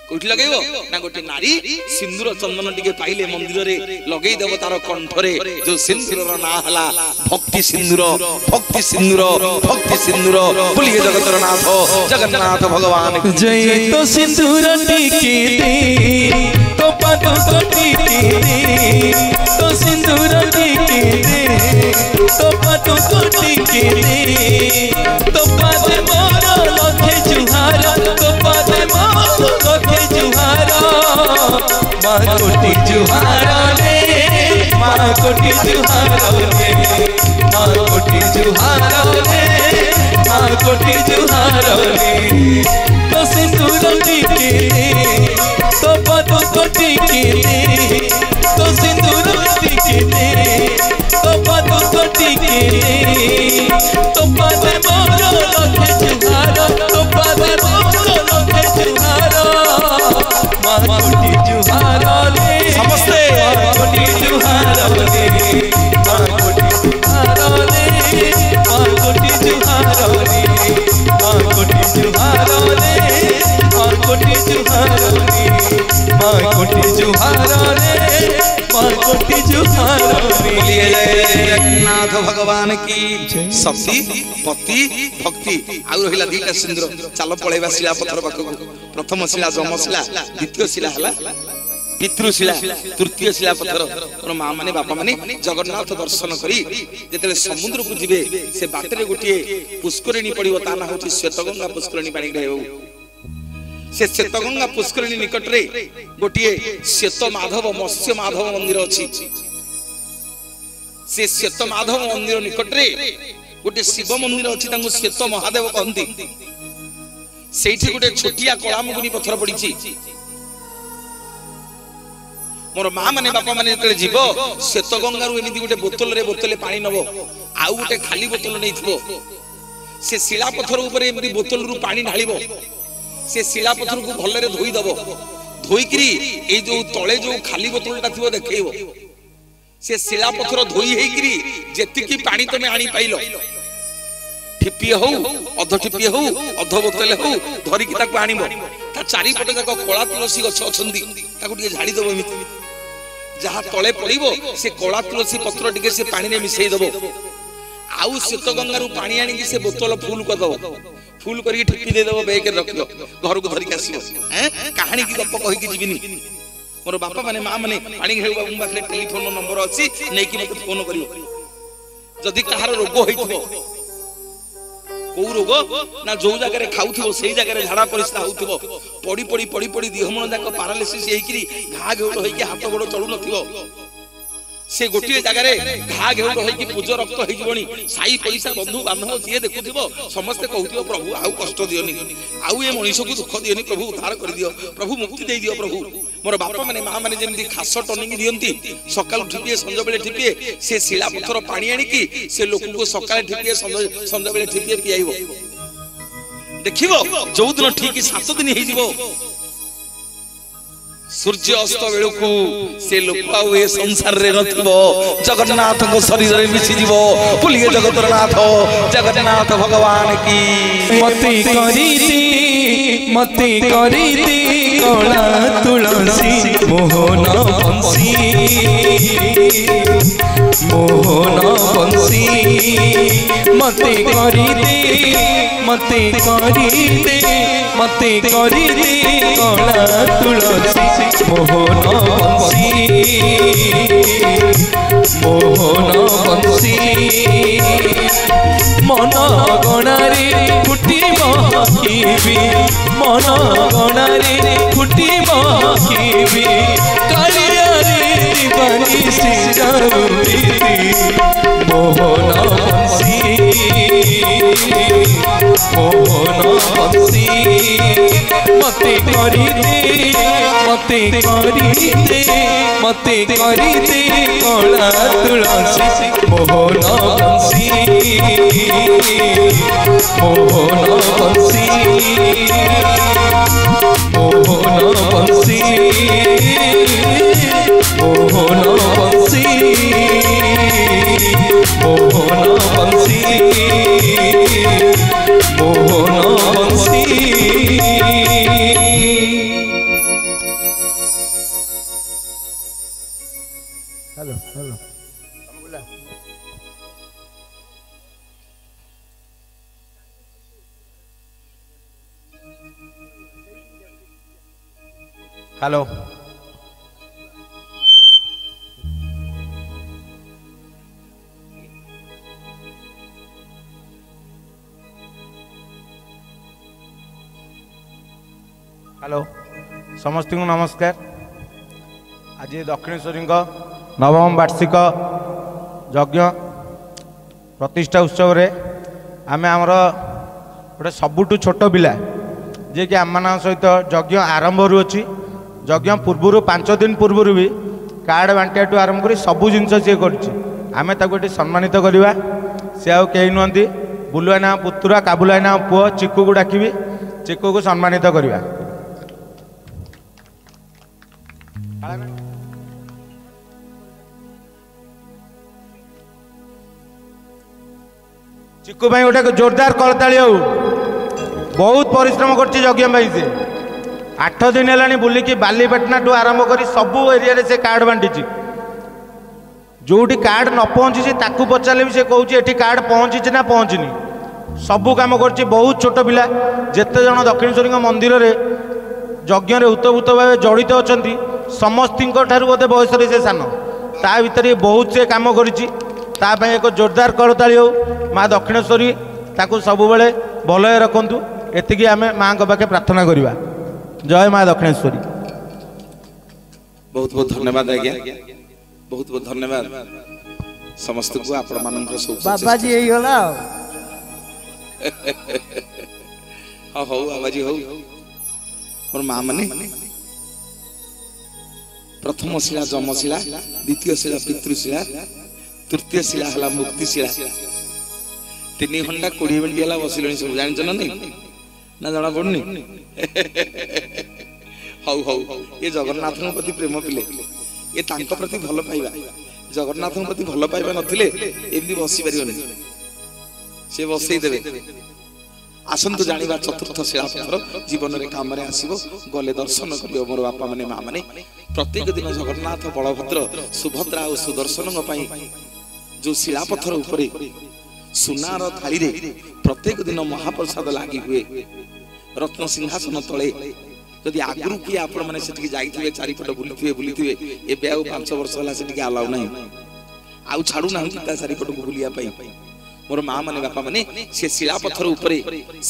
कोठी लगेइबो ना गोटे नारी सिंदूर चंदन टिके पाइले मंदिर रे लगेइ देबो तार कंठरे जो सिंदूर रो ना हला भक्ति सिंदूर बोलिए जगतर नाथ जगन्नाथ भगवान जय तो सिंदूर टिके दे तो पादो तो टिके दे तो सिंदूर टिके दे तो पादो तो टिके दे तो पादे मोर लखे जुहार तो पादे मोर लखे जुहार माँ कोटि जुहार रे माँ कोटि जुहार रे माँ कोटि जुहार रे माँ कोटि जुहार रे तो सिंदूर टिके दे तो पादो तो टिके दे तो सिंदूर टिके दे तो पादो तो टिके दे तो पादे मोर लखे जुहार तो पादे मोर लखे जुहार माँ कोटि जुहार रे समस्ते माँ कोटि जुहार रे माँ कोटि जुहार रे माँ कोटि जुहार रे माँ कोटि जुहार रे माँ कोटि जुहार रे माँ कोटि जुहार रे माँ कोटि जुहार रे। बोलिए जगन्नाथ भगवान की। सती पति भक्ति आउ रहिला दीटा सिंदूर चाल पळेबा शिला पत्थर पाखक प्रथम शिला जमशिला द्वितीय शिला हला पितृशिला तृतीय शिला पत्थर और माँ माने बापा माने जगन्नाथ दर्शन करी जेतेले समुद्र को जिबे से बाटरे गोटिए पुष्करिणी पड़िबो ता ना होची श्वेतगंगा पुष्करिणी पानी रहबो से श्वेतगंगा पुष्करिणी निकट रे गोटिए श्वेत माधव मत्स्य माधव मंदिर अछि से श्वेत माधव मंदिर निकट रे गोटे शिव मंदिर अछि तांको श्वेत महादेव कहंती सेठी गोटे छोटिया कलामुगुनी पत्थर पड़िछि मोर माँ माने बापा माने जेतले जीव श्वेत गंगा रु एमिति गोटे बोतले पानी नबो आउ गोटे खाली बोतल नैथिबो से शिला पत्थर ऊपर एमिति बोतल रु पानी ढालिबो से शिला पत्थर को भलरे धोई दबो धोईकरी ए जो तळे जो खाली बोतलटा थिबो देखैबो से शिला पत्थर धोई हेकरी जेतिकी पानी तमे आनी पाइलो ठिपिए हो अध ठिपिए हो अध बोतल हो धरिकी ताको आनिबो ता चारि पटे जाक कोला तुलसी गछ अछंदी ताको टिके झाड़ी दबो एमिति जहा तळे पड़िबो से कोला तुलसी पत्र टिके से पानी रे मिसई दबो आउ श्वेत गंगा रु पानी आनी से बोतल फुल कर दबो फुल करी ठिपी दे दबो बेके रखियो घर को धरिक आसीबो हैं कहानी की गप कहि की जीविनी मोर बापा माने मां माने पानी हेउ बाबू पाखरे टेलीफोन नंबर अछि नै कि मते फोन करियो जदी कहार रोग होइथबो को रोग ना जो जगह रे खाउथबो सेही जगह रे झाड़ा परिस्था होउथबो पड़ी पड़ी दिहमण जाक पैरालिसिस हेइकरी घा घेउड़ होइकी हाथ गोड़ चलु नथिबो से गोटिए जगह रे घा घेउड़ होइकी पूज रक्त होई जीवनी साई पैसा बंधु बांधव जे देखुथिबो समस्त कहउथिबो प्रभु आउ कष्ट दियोनी आउ ए मनीष को दुख दियोनी प्रभु उद्धार कर दियो प्रभु मुक्ति दे दियो प्रभु मोर बापा माने मां माने जेमति खास टनिंग दियंती सकाल ठिपिए संज बेले ठिपिए से शिला पत्थर पानी आनी की से लोक को सकाल ठिपिए संज बेले ठिपिए पियाइबो देखिबो जो दिन ठीक 7 दिन हे जीवो सूर्य अस्त बेलू से लोक आउ ए संसार रे नथिबो जगन्नाथ को शरीर रे मिसी जीवो बुलिए जगतर नाथ जगन्नाथ भगवान की मते करी दी कला तुलसी मोहन बंसी मते करी दे कला तुलसी मोहन बंसी मन गणारे फुटी महकिबी मन गणारे फुटी महकिबी कालिया रे दीवानी सिजाउरी मोहन बंसी मते करी दे कला तुलसी मोहन बंसी हेलो हेलो समस्त को नमस्कार। आज दक्षिणेश्वरी नवम वार्षिक यज्ञ प्रतिष्ठा उत्सव रे आमे आमर गोटे सबुठु छोट पिला जे कि आम सहित यज्ञ आरंभ अच्छी यज्ञ पूर्वर 5 दिन पूर्वर भी कार्ड बांटिया आरंभ कर सबू जिन सी करें ताको सम्मानित करवा सी आउ कहीं नुहति बुलुआना पुतुरा काबुलाना पुओ चिकू को डाकिबी चिकू को सम्मानित करवा। चिकू भाई गोटे जोरदार करताली हो बहुत परिश्रम करछि यज्ञ भाई से 8 दिन है बुलिकी बालीपाटना टू आरंभ कर सबू एरिया से कार्ड बांटी जोटी कार्ड न पहुँची ताकू पचारे भी से कहूँ ये कार्ड पहुँची ना पहुँचनी सबू कम कर बहुत छोट पिला जेते जन दक्षिणेश्वरी मंदिर में यज्ञ उतभूत भाव जड़ित अच्छा समस्त बोधे बयस से सान ता भर बहुत से कम कर एक जोरदार करताली हो माँ दक्षिणेश्वरी ताकू सब बेले भल रखु एतिकी आम माँ पाखे प्रार्थना करवा। जय माँ दक्षिणेश्वरी। बहुत बहुत धन्यवाद आज्ञा बहुत बहुत धन्यवाद समस्त को आपण मानक सब बाबा जी यही होला हां हो बाबा जी हो मोर मां माने प्रथम शिला जमशिला द्वितीय शिला पितृशिला तृतीय शिला हला मुक्ति शिला 3 घंटा 20 मिनिट हला बसिलनी सब जानि न नहीं ना जाना पड़नी हौ हौ ये जगन्नाथ प्रति प्रेम पिले ये तांको प्रति भल पाइबा जगन्नाथ प्रति भल पाइबा नथिले एमदी बसी परिबनी से बसई देबे आसंतु जानिबा चतुर्थ शिलापत्थर जीवन रे काम रे आसीबो गले दर्शन करियो मोर बापा माने मां माने प्रत्येक दिन जगन्नाथ बलभद्र सुभद्रा और सुदर्शन पई जो शिलापत्थर ऊपर सुनार थाली रे प्रत्येक दिन महाप्रसाद लागि हुए रत्न सिंहासन तले जदि आगुरु किए आपण माने सेठी जाइथिबे चारिपट बुलिथिबे एबे आउ 5 वर्ष होला सेठी अलाउ नाही आउ छाडू नाही ता चारिपट को बुलिया पई मोर मां माने बापा माने से शिलापत्थर ऊपरे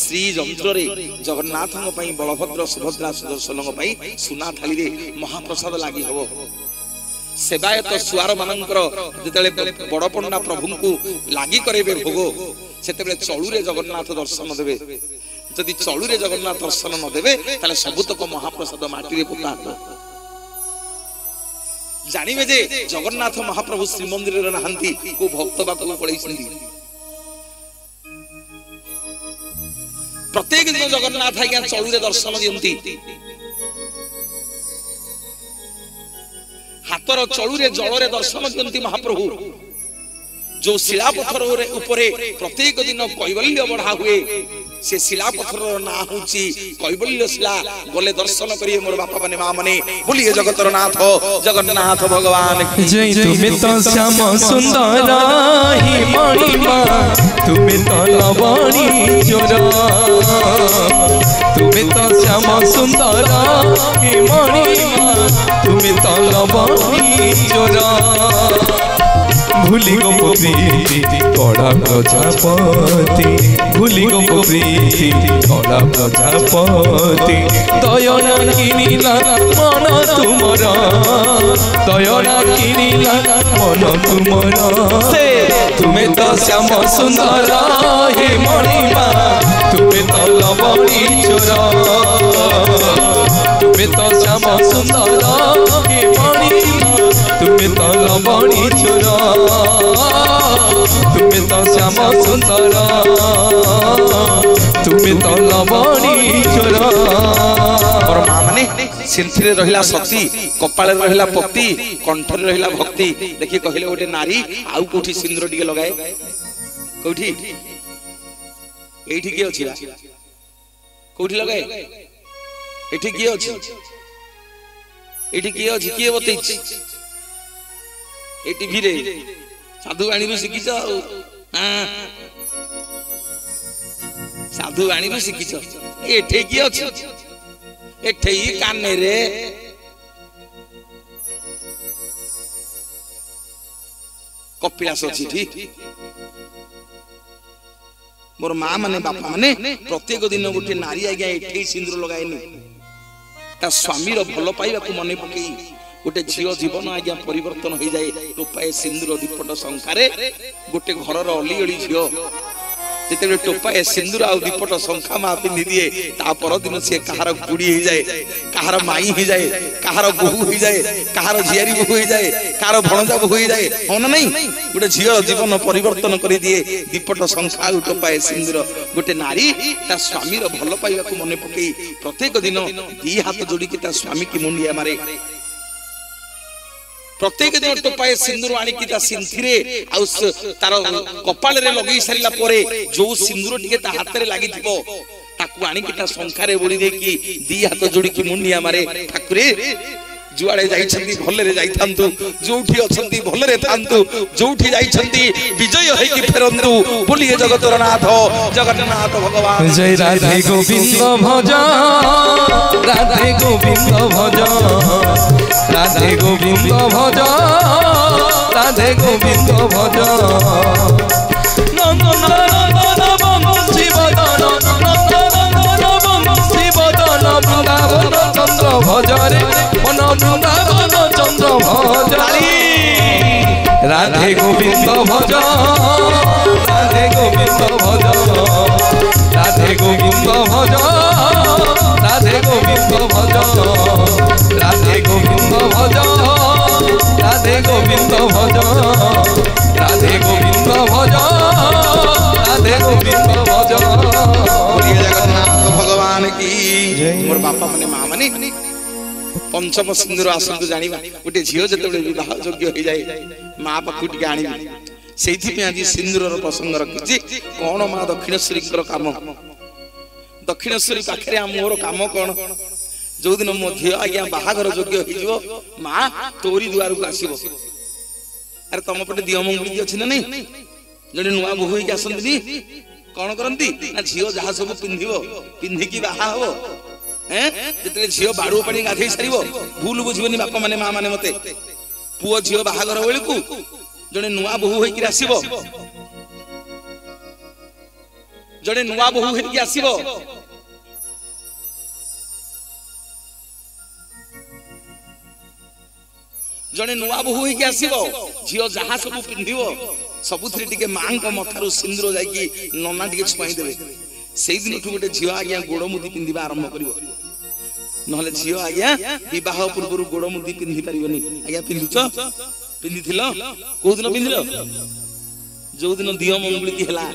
श्री यंत्र रे जगन्नाथ पई बलभद्र सुभद्रा सुदर्शन पई सुना थाली रे महाप्रसाद लागि हबो सेवायत सुआर मानकर जेतले बड़ पंडा प्रभु को लागि करेबे भोग सेतेबे चळू रे जगन्नाथ दर्शन देबे जदि चळू रे जगन्नाथ दर्शन न देबे ताले सबुतक महाप्रसाद माटी रे पुता जानिबे जे जगन्नाथ महाप्रभु श्री मंदिर रे नहंती को भक्त बात को पळैछंती प्रत्येक दिन जगन्नाथ आज्ञा चळू रे दर्शन दियंती हातर चलुरे जलरे दर्शन दियंती महाप्रभु जो शिला पत्थर उपरे प्रत्येक दिन कैवल्य बढ़ा हुए से शिला पत्थर ना होची कैवल्य शिला गले दर्शन करिए मोर बापा माने मां माने बोलिए जगतर नाथ जगन्नाथ भगवान की जय। तुम्हें तो श्याम सुंदर ही मणिमा तुम्हें तो लवणी जोरा तुम्हें तो श्याम सुंदर ही मणिमा तुम्हें तो लवणी जोरा भूली गो प्रीति कड़ा प्रजापति भूली गो प्रीति कड़ा प्रजापति दयना किनिला मन तुमरा दयना किनिला मन तुमरा से तुम्हें तो श्याम सुंदर हे मणिमा तुम्हें तो लवणी चोरा तुम्हें तो श्याम सुंदर हे मणिमा तुम्हें तो लवणी चोरा तुम्हें तो श्याम सुंदर तुम्हें तो लवणी चोरा और मां माने सिंथिरे रहिला सती कपाळे रहिला पति कंठरे रहिला भक्ति देखि कहिले गोटे नारी आउ कोठी सिंदूर टिके लगाए कोठी एठी के अछि कोठी लगाए एठी के अछि एठी के अछि के बतै छी ए टीवी रे साधु वाणी रू शिखिछ हां साधु वाणी रू शिखिछ एठे की अछि एठे ही काने रे कपिलास अछि ठीक मोर मां माने बापा माने प्रत्येक दिन गोटे नारी आज्ञा एठे सिंदूर लगाएनी ता स्वामी रो भलो पाइबा को मने पकई गोटे झील जीवन आज्ञा परिवर्तन हो जाए टोपाए सिंदूर दीपट शंखारे गोटे घर अली अली झील जिते टोपाए सिंदूर आ दीपट शंखा माँ पिंधि दिए ता पर दिन से कहार गुड़ी हो जाए कहार माई हो जाए कहार बोहू हो जाए कहार झियारी बोहू हो जाए कहार भणजा बोहू हो जाए हाँ ना नहीं गोटे झील जीवन परिवर्तन कर दिए दीपट शंखा टोपाए सिंदूर गोटे नारी ता स्वामी भल पाइबा को मन पकई प्रत्येक दिन दी हाथ जोड़ी ता स्वामी की मुंडिया मारे प्रत्येक दिन टोपाए सिंदूर आनिकी ता सिंथिरे आ तार कपाल रे लगई सारिला परे जो सिंदूर टिके ता हाथ रे लागि थिबो ताकू आनिकी ता शंखारे बोली दे कि दी हाथ जोड़ी की मुंडिया मारे ठाकुरे जुआड़े जाइछंती भलरे जाइथांतु जोठी अछंती भलरे थांतु जोठी जाइछंती विजय है कि फेरंतु बोलिए जगतर नाथ जगन्नाथ भगवान जय राधे गोविंद भज राधे गोविंद भज राधे गोविंद भज राधे गोविंद भज चंद्र भजरे मन वृंदावन चंद्र भज राधे गोविंद भज राधे गोविंद भज राधे गोविंद भज राधे गोविंद भज राधे गोविंद भज राधे गोविंद भज राधे गोविंद भज राधे गोविंद भज बोलिए जगन्नाथ भगवान की मोर बापा माने मां माने पंचम सिंदूर आसंतु जानिबा गोटे झियो जतबे विवाह योग्य हो जाए मां पाखु टिके आनिबी सेइथि पे आज सिंदूरर प्रसंग रखिछि कोन मां दक्षिणेश्वरी काम दक्षिणेश्वरी पाखरे मोर काम कोन जो दिन मो झियो आज्ञा बाहागर योग्य हो जिवो मां तोरी दुआर को आसीबो अरे तम पटे दियो मंगली अछि ना नहीं जने नुआ बोहू होई आसंतनी कौन करंती ना झियो जहा सब पिंधिबो पिंधिकी बाहा हो हैं जते झियो बाडू पानी गाधई सारिबो भूल बुझिबनी बापा माने मां माने मते पुओ झियो बाहागर बेले को जने नुआ बोहू होई कि आसीबो जने नुआ बोहू होई कि आसीबो जने नुआ बोहू होई कि आसीबो झियो जहा सब पिंधिबो सबुथरे टिके मां को मथारु सिंदूर जाई कि नन्ना टिके छुआई देबे सेई दिन ठु गोटे झियो आज्ञा गोड़ मुदी पिंधिबा आरंभ करिवो नहले झियो आज्ञा विवाह पूर्व गोड़ मुदी पिंधि परिबनी आज्ञा पिंधुच पिंधिथिलो को दिन पिंधिलो जो दिन दियो मंगली की हला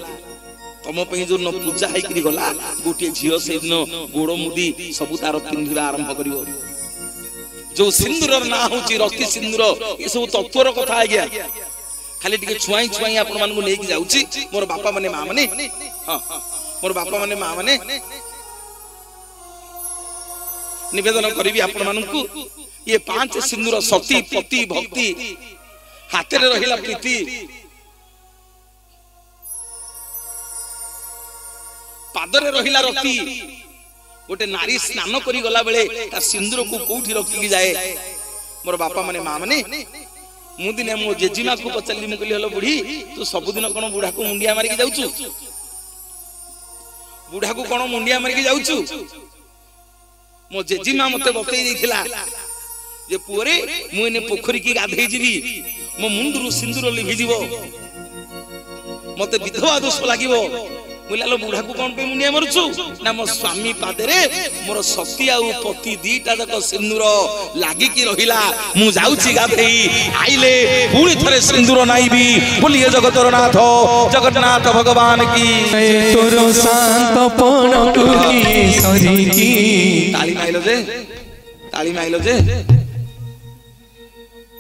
तम पे जो न पूजा है कि गला गोटे झियो से दिन गोड़ मुदी सब तार पिंधिबा आरंभ करिवो जो सिंदूर ना हूँ रति सिंदूर ये सब तत्वर कथा आज्ञा खाली टिके छुआई छुआई आपण मानकु लेके जाउची मोर बापा माने मां माने हां मोर बापा माने मां माने निवेदन करिवि आपण मानकु ये 5 सिंदूर सती पति भक्ति हाथ रे रहिला प्रीति पादरे रहिला रति गोटे नारी स्नान करी गला बेले ता सिंदूर को कोठी रखी जाए मोर बापा माने मां माने मु दिने मो जेजीमा को पचली मु कहली हलो बुढ़ी तू सब दिन कोन बुढ़ा को मुंडिया मारी के जाउछु बुढ़ा को कोन मुंडिया मारी के जाउछु मो जेजीमा मते बतई देथिला जे पुरे मु एने पोखरी की गाधई जीवी मो मुंडरू सिंदूर लिभि जीवो मते विधवा दोष लागिवो मुलालो बुढ़ा को कोन पे मुंडिया मारुछु ना मो स्वामी पादरे मोर सती आ पति दीटा तक सिंदूर लागी की रहिला मु जाउची गाधई आइले पुणी थरे सिंदूर नाइबी बोलिए जगतर नाथ जगन्नाथ भगवान की तोरो शांत पण टुकी सरी की ताली माइलो जे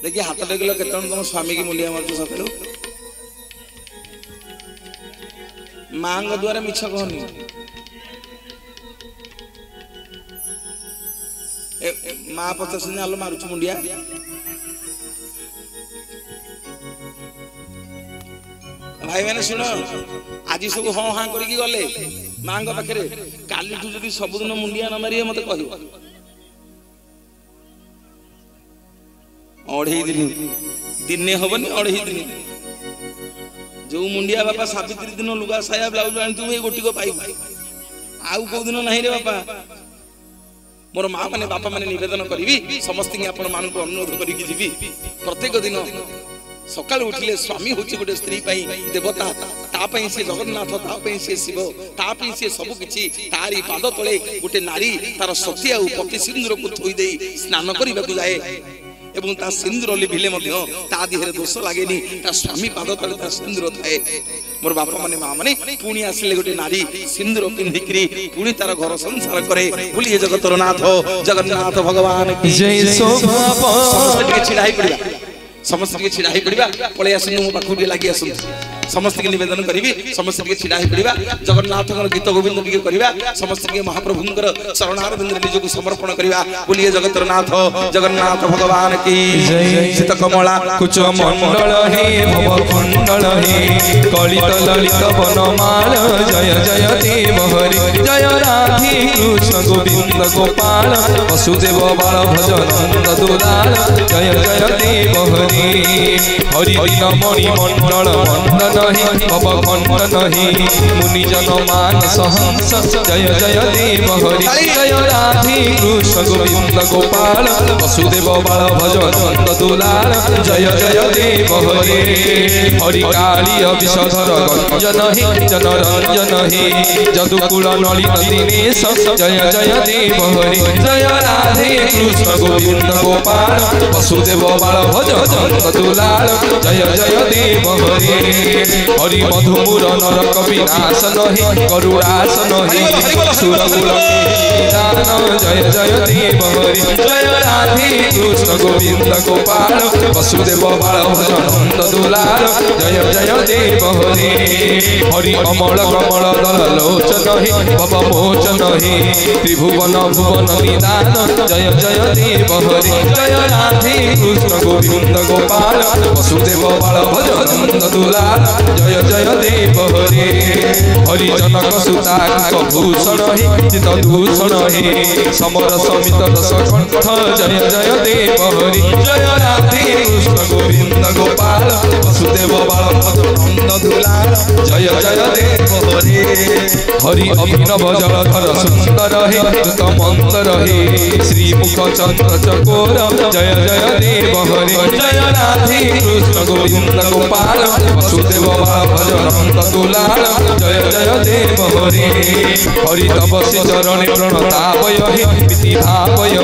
देखिए हाथ टेकलो केतन तुम स्वामी की मुंडिया मारुछु सतलो मांग द्वारा मिछ कहनी माँ पचास आलो मारुछु मुंडिया भाई मैंने सुन आज सब हाँ हाँ करके गले माँ पाखे काली जो सबुदिन मुंडिया न मारे मत कह अढ़ई दिन दिने हबनी अढ़ई दिन जो मुंडिया बापा सावित्री दिन लुगा साया ब्लाउज आनी गोटी को पाइब आउ कौ दिन नहीं रे बापा मोर माँ माने बापा माने निवेदन करी समस्त आपको अनुरोध करी प्रत्येक दिन सकाल उठिले स्वामी हूँ गोटे स्त्री देवता तापाई सी जगन्नाथ तापाई सी शिव तापाई सी सब किछि तारी पाद तले गोटे नारी तार सती आ पति सिंदूर को थोई दे स्नान करने को जाए एवं ता सिंदूर लिभिले मध्य ता देहरे दोष लागेनी ता स्वामी पाद तले ता सिंदूर थाए मोर बापा माने माँ माने पुणी आसिले गोटे नारी सिंदूर पिंधिकरी पुणी तार घर संसार करे बोलिए जगतर नाथ जगन्नाथ भगवान की जय शोभा समस्त छिड़ा ही पड़िया समस्त के छिड़ा ही पड़िया पळे आसनु मो पाखु लागी आसनु समस्त के निवेदन करी समस्त के छिड़ा ही पड़िया जगन्नाथ गीत गोविंद टिके करबा समस्त के महाप्रभुंकर शरणारविंद निजको समर्पण करबा बोलिए जगतर नाथ जगन्नाथ भगवान की जय चित कमला कुच मंडल हे भव कुंडल हे कलित ललित वनमाल जय जय देव हरि जय राधे कृष्ण गोविंद गोपाल वसुदेव बाल भज नंद दुलाल जय जय देव हरि हरि दिन मणि मंडल मंडन ही भव खंडन ही मुनि जन मानस हंस जय जय देव हरि जय राधे कृष्ण गोविंद गोपाल वसुदेव बाल भज नंद दुलाल जय जय देव हरि हरि काली विषधर गंजन ही जनरंजन ही जदुकुल नलिन दिनेश जय जय देव हरि जय राधे कृष्ण गोविंद गोपाल वसुदेव बाल भज नंद दुलाल जय जय देव हरि हरि मधुमुर नरक विनाशन ही करुणासन ही सुरकुल दान जय जय देव हरि जय राधे कृष्ण गोविंद गोपाल वसुदेव बाल भज नंद दुलाल जय जय देव हरि हरि अमल कमल दल लोचन ही भव मोचन ही त्रिभुवन भुवन निदान जय जय देव हरि जय राधे कृष्ण गोविंद गोपाल वसुदेव बाल भज नंद दुलाल जय जय देव हरि हरि जनक सुता भूषण ही चित दूषण ही समर समित दश कंठ जय जय देव हरि जय राधे कृष्ण गोविंद गोपाल वसुदेव बाल भज नंद दुलाल जय जय देव हरि हरि अभिनव जलधर सुंदर हे कृत मंत्र हे श्रीमुख चंद्र चकोर जय जय देव हरि जय राधे कृष्ण गोविंद गोपाल वसुदेव बाल भज नंद दुलाल जय जय देव हरि हरि तव श्री चरण प्रणतापय हे प्रीति भावय